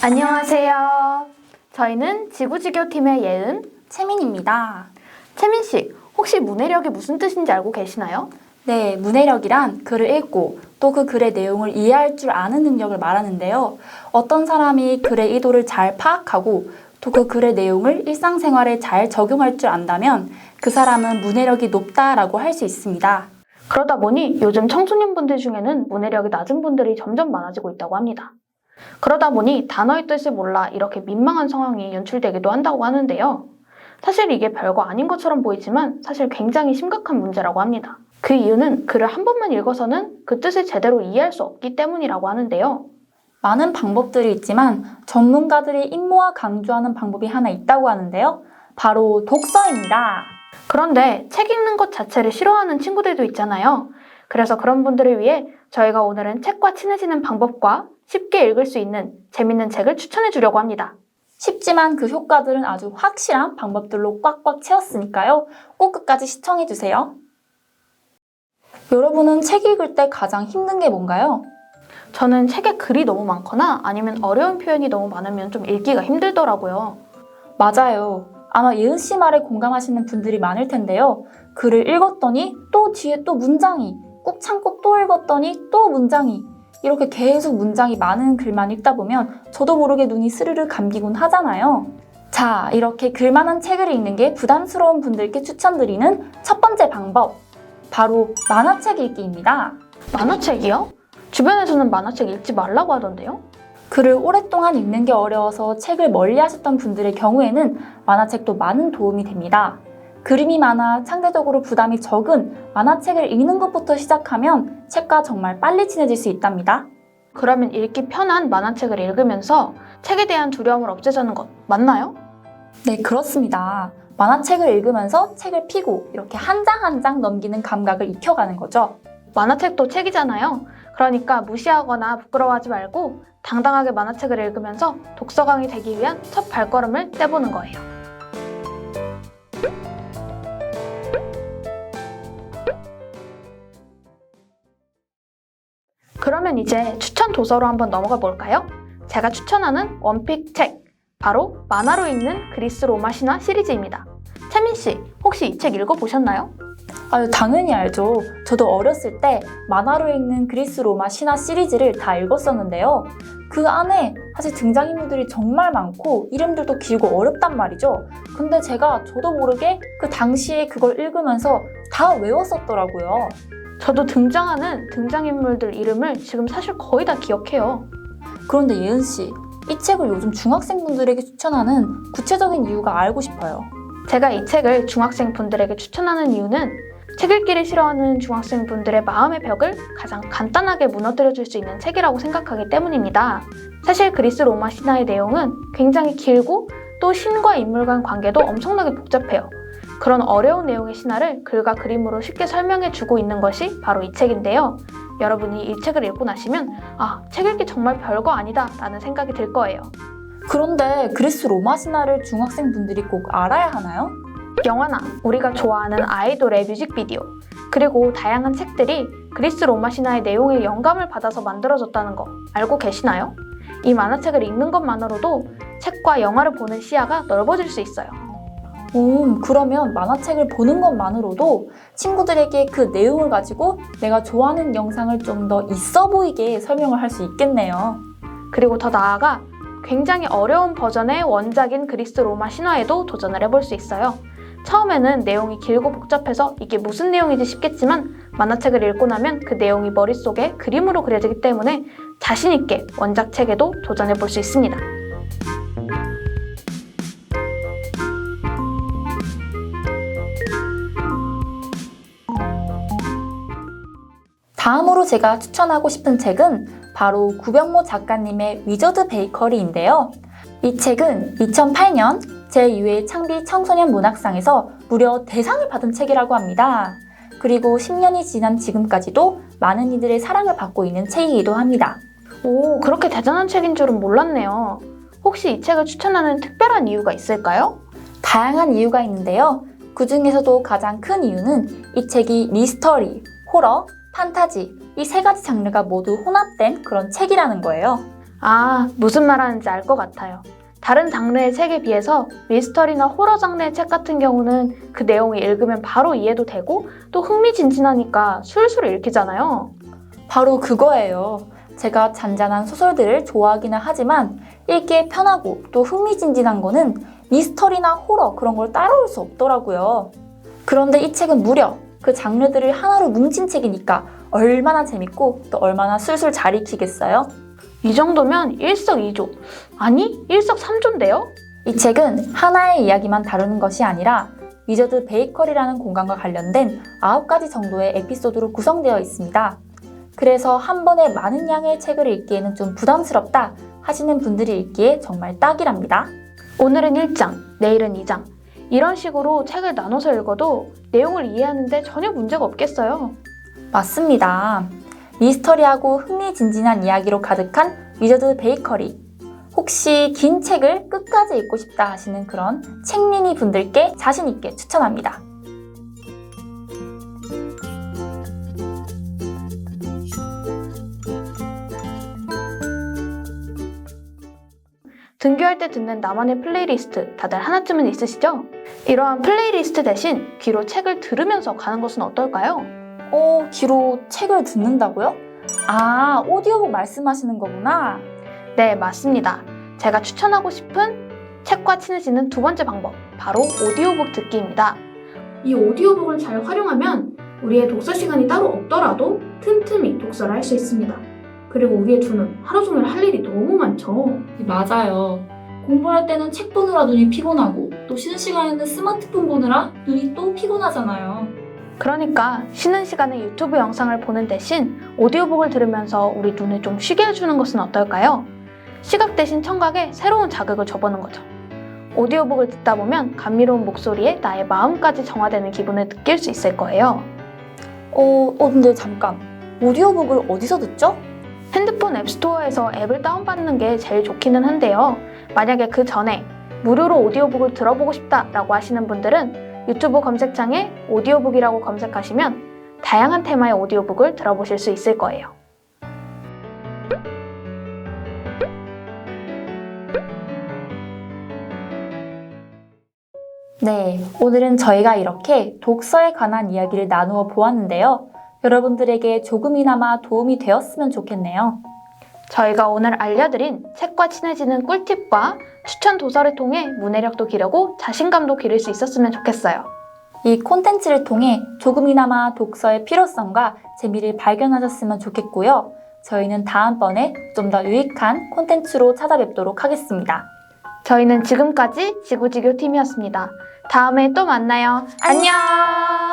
안녕하세요. 저희는 지구지교팀의 예은, 채민입니다. 채민 씨, 혹시 문해력이 무슨 뜻인지 알고 계시나요? 네, 문해력이란 글을 읽고 또 그 글의 내용을 이해할 줄 아는 능력을 말하는데요. 어떤 사람이 글의 의도를 잘 파악하고 또 그 글의 내용을 일상생활에 잘 적용할 줄 안다면 그 사람은 문해력이 높다라고 할 수 있습니다. 그러다 보니 요즘 청소년분들 중에는 문해력이 낮은 분들이 점점 많아지고 있다고 합니다. 그러다 보니 단어의 뜻을 몰라 이렇게 민망한 상황이 연출되기도 한다고 하는데요. 사실 이게 별거 아닌 것처럼 보이지만 사실 굉장히 심각한 문제라고 합니다. 그 이유는 글을 한 번만 읽어서는 그 뜻을 제대로 이해할 수 없기 때문이라고 하는데요. 많은 방법들이 있지만 전문가들이 임모와 강조하는 방법이 하나 있다고 하는데요. 바로 독서입니다. 그런데 책 읽는 것 자체를 싫어하는 친구들도 있잖아요. 그래서 그런 분들을 위해 저희가 오늘은 책과 친해지는 방법과 쉽게 읽을 수 있는 재밌는 책을 추천해 주려고 합니다. 쉽지만 그 효과들은 아주 확실한 방법들로 꽉꽉 채웠으니까요. 꼭 끝까지 시청해주세요. 여러분은 책 읽을 때 가장 힘든 게 뭔가요? 저는 책에 글이 너무 많거나 아니면 어려운 표현이 너무 많으면 좀 읽기가 힘들더라고요. 맞아요. 아마 예은 씨 말에 공감하시는 분들이 많을 텐데요. 글을 읽었더니 또 뒤에 또 문장이, 꾹 참고 또 읽었더니 또 문장이, 이렇게 계속 문장이 많은 글만 읽다 보면 저도 모르게 눈이 스르르 감기곤 하잖아요. 자, 이렇게 글 많은 책을 읽는 게 부담스러운 분들께 추천드리는 첫 번째 방법, 바로 만화책 읽기입니다. 만화책이요? 주변에서는 만화책 읽지 말라고 하던데요? 글을 오랫동안 읽는 게 어려워서 책을 멀리 하셨던 분들의 경우에는 만화책도 많은 도움이 됩니다. 그림이 많아 상대적으로 부담이 적은 만화책을 읽는 것부터 시작하면 책과 정말 빨리 친해질 수 있답니다. 그러면 읽기 편한 만화책을 읽으면서 책에 대한 두려움을 없애자는 것 맞나요? 네, 그렇습니다. 만화책을 읽으면서 책을 펴고 이렇게 한 장 한 장 넘기는 감각을 익혀가는 거죠. 만화책도 책이잖아요. 그러니까 무시하거나 부끄러워하지 말고 당당하게 만화책을 읽으면서 독서광이 되기 위한 첫 발걸음을 떼보는 거예요. 그러면 이제 추천 도서로 한번 넘어가 볼까요? 제가 추천하는 원픽 책, 바로 만화로 읽는 그리스 로마 신화 시리즈입니다. 채민 씨, 혹시 이 책 읽어보셨나요? 아유, 당연히 알죠. 저도 어렸을 때 만화로 읽는 그리스 로마 신화 시리즈를 다 읽었었는데요. 그 안에 사실 등장인물들이 정말 많고 이름들도 길고 어렵단 말이죠. 근데 제가 저도 모르게 그 당시에 그걸 읽으면서 다 외웠었더라고요. 저도 등장하는 등장인물들 이름을 지금 사실 거의 다 기억해요. 그런데 예은 씨, 이 책을 요즘 중학생분들에게 추천하는 구체적인 이유가 알고 싶어요. 제가 이 책을 중학생분들에게 추천하는 이유는 책 읽기를 싫어하는 중학생분들의 마음의 벽을 가장 간단하게 무너뜨려줄 수 있는 책이라고 생각하기 때문입니다. 사실 그리스 로마 신화의 내용은 굉장히 길고 또 신과 인물 간 관계도 엄청나게 복잡해요. 그런 어려운 내용의 신화를 글과 그림으로 쉽게 설명해주고 있는 것이 바로 이 책인데요. 여러분이 이 책을 읽고 나시면 책 읽기 정말 별거 아니다 라는 생각이 들 거예요. 그런데 그리스 로마 신화를 중학생분들이 꼭 알아야 하나요? 영화나 우리가 좋아하는 아이돌의 뮤직비디오, 그리고 다양한 책들이 그리스 로마 신화의 내용에 영감을 받아서 만들어졌다는 거 알고 계시나요? 이 만화책을 읽는 것만으로도 책과 영화를 보는 시야가 넓어질 수 있어요. 그러면 만화책을 보는 것만으로도 친구들에게 그 내용을 가지고 내가 좋아하는 영상을 좀 더 있어 보이게 설명을 할 수 있겠네요. 그리고 더 나아가 굉장히 어려운 버전의 원작인 그리스 로마 신화에도 도전을 해볼 수 있어요. 처음에는 내용이 길고 복잡해서 이게 무슨 내용이지 싶겠지만 만화책을 읽고 나면 그 내용이 머릿속에 그림으로 그려지기 때문에 자신 있게 원작 책에도 도전해볼 수 있습니다. 다음으로 제가 추천하고 싶은 책은 바로 구병모 작가님의 위저드 베이커리인데요. 이 책은 2008년 제2회 창비 청소년 문학상에서 무려 대상을 받은 책이라고 합니다. 그리고 10년이 지난 지금까지도 많은 이들의 사랑을 받고 있는 책이기도 합니다. 오, 그렇게 대단한 책인 줄은 몰랐네요. 혹시 이 책을 추천하는 특별한 이유가 있을까요? 다양한 이유가 있는데요. 그 중에서도 가장 큰 이유는 이 책이 미스터리, 호러, 판타지 이 세 가지 장르가 모두 혼합된 그런 책이라는 거예요. 아, 무슨 말 하는지 알 것 같아요. 다른 장르의 책에 비해서 미스터리나 호러 장르의 책 같은 경우는 그 내용을 읽으면 바로 이해도 되고 또 흥미진진하니까 술술 읽히잖아요. 바로 그거예요. 제가 잔잔한 소설들을 좋아하기는 하지만 읽기에 편하고 또 흥미진진한 거는 미스터리나 호러 그런 걸 따라올 수 없더라고요. 그런데 이 책은 무려 그 장르들을 하나로 뭉친 책이니까 얼마나 재밌고 또 얼마나 술술 잘 읽히겠어요? 이 정도면 일석이조, 아니 일석삼조인데요? 이 책은 하나의 이야기만 다루는 것이 아니라 위저드 베이커리라는 공간과 관련된 9가지 정도의 에피소드로 구성되어 있습니다. 그래서 한 번에 많은 양의 책을 읽기에는 좀 부담스럽다 하시는 분들이 읽기에 정말 딱이랍니다. 오늘은 1장, 내일은 2장. 이런 식으로 책을 나눠서 읽어도 내용을 이해하는데 전혀 문제가 없겠어요. 맞습니다. 미스터리하고 흥미진진한 이야기로 가득한 위저드 베이커리. 혹시 긴 책을 끝까지 읽고 싶다 하시는 그런 책민이 분들께 자신있게 추천합니다. 등교할 때 듣는 나만의 플레이리스트 다들 하나쯤은 있으시죠? 이러한 플레이리스트 대신 귀로 책을 들으면서 가는 것은 어떨까요? 귀로 책을 듣는다고요? 아, 오디오북 말씀하시는 거구나. 네, 맞습니다. 제가 추천하고 싶은 책과 친해지는 두 번째 방법, 바로 오디오북 듣기입니다. 이 오디오북을 잘 활용하면 우리의 독서 시간이 따로 없더라도 틈틈이 독서를 할 수 있습니다. 그리고 우리의 두 눈, 하루 종일 할 일이 너무 많죠. 맞아요. 공부할 때는 책 보느라 눈이 피곤하고 또 쉬는 시간에는 스마트폰 보느라 눈이 또 피곤하잖아요. 그러니까 쉬는 시간에 유튜브 영상을 보는 대신 오디오북을 들으면서 우리 눈을 좀 쉬게 해주는 것은 어떨까요? 시각 대신 청각에 새로운 자극을 줘보는 거죠. 오디오북을 듣다 보면 감미로운 목소리에 나의 마음까지 정화되는 기분을 느낄 수 있을 거예요. 근데 잠깐. 오디오북을 어디서 듣죠? 핸드폰 앱스토어에서 앱을 다운받는 게 제일 좋기는 한데요. 만약에 그 전에 무료로 오디오북을 들어보고 싶다라고 하시는 분들은 유튜브 검색창에 오디오북이라고 검색하시면 다양한 테마의 오디오북을 들어보실 수 있을 거예요. 네, 오늘은 저희가 이렇게 독서에 관한 이야기를 나누어 보았는데요. 여러분들에게 조금이나마 도움이 되었으면 좋겠네요. 저희가 오늘 알려드린 책과 친해지는 꿀팁과 추천 도서를 통해 문해력도 기르고 자신감도 기를 수 있었으면 좋겠어요. 이 콘텐츠를 통해 조금이나마 독서의 필요성과 재미를 발견하셨으면 좋겠고요. 저희는 다음번에 좀 더 유익한 콘텐츠로 찾아뵙도록 하겠습니다. 저희는 지금까지 지구지교 팀이었습니다. 다음에 또 만나요. 안녕!